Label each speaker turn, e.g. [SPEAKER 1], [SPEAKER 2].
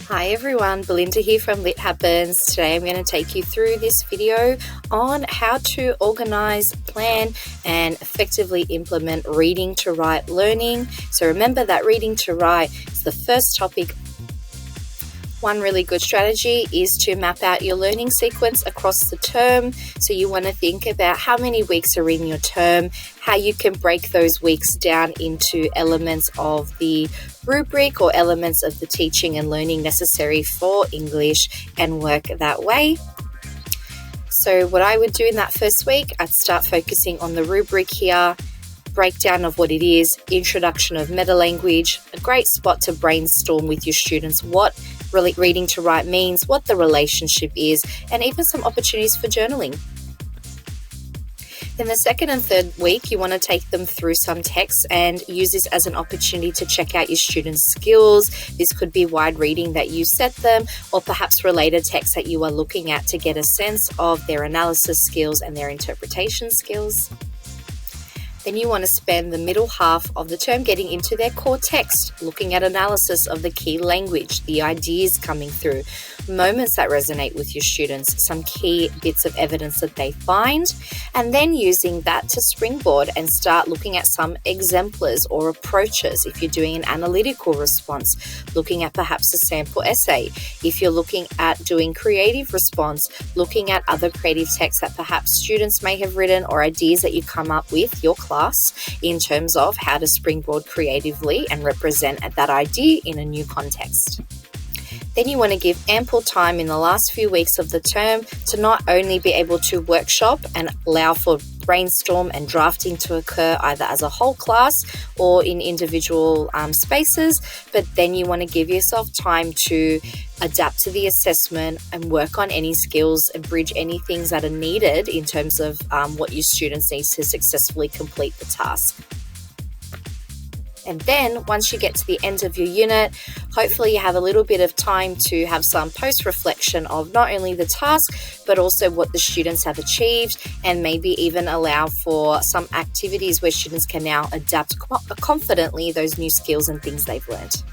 [SPEAKER 1] Hi everyone, Belinda here from lit.happensse. Today I'm going to take you through this video on how to organize, plan, and effectively implement reading to write learning. So remember that reading to write is the first topic. One really good strategy is to map out your learning sequence across the term. So you want to think about how many weeks are in your term, how you can break those weeks down into elements of the rubric or elements of the teaching and learning necessary for English and work that way. So what I would do in that first week, I'd start focusing on the rubric here, breakdown of what it is, introduction of meta language, a great spot to brainstorm with your students what really reading to write means, what the relationship is, and even some opportunities for journaling. Then the second and third week, you want to take them through some text and use this as an opportunity to check out your students' skills. This could be wide reading that you set them, or perhaps related text that you are looking at to get a sense of their analysis skills and their interpretation skills. Then you want to spend the middle half of the term getting into their core text, looking at analysis of the key language, the ideas coming through, moments that resonate with your students, some key bits of evidence that they find, and then using that to springboard and start looking at some exemplars or approaches. If you're doing an analytical response, looking at perhaps a sample essay. If you're looking at doing creative response, looking at other creative texts that perhaps students may have written or ideas that you come up with your class in terms of how to springboard creatively and represent that idea in a new context. Then you want to give ample time in the last few weeks of the term to not only be able to workshop and allow for brainstorm and drafting to occur either as a whole class or in individual spaces, but then you want to give yourself time to adapt to the assessment and work on any skills and bridge any things that are needed in terms of what your students need to successfully complete the task. And then once you get to the end of your unit, hopefully you have a little bit of time to have some post-reflection of not only the task, but also what the students have achieved, and maybe even allow for some activities where students can now adapt confidently those new skills and things they've learned.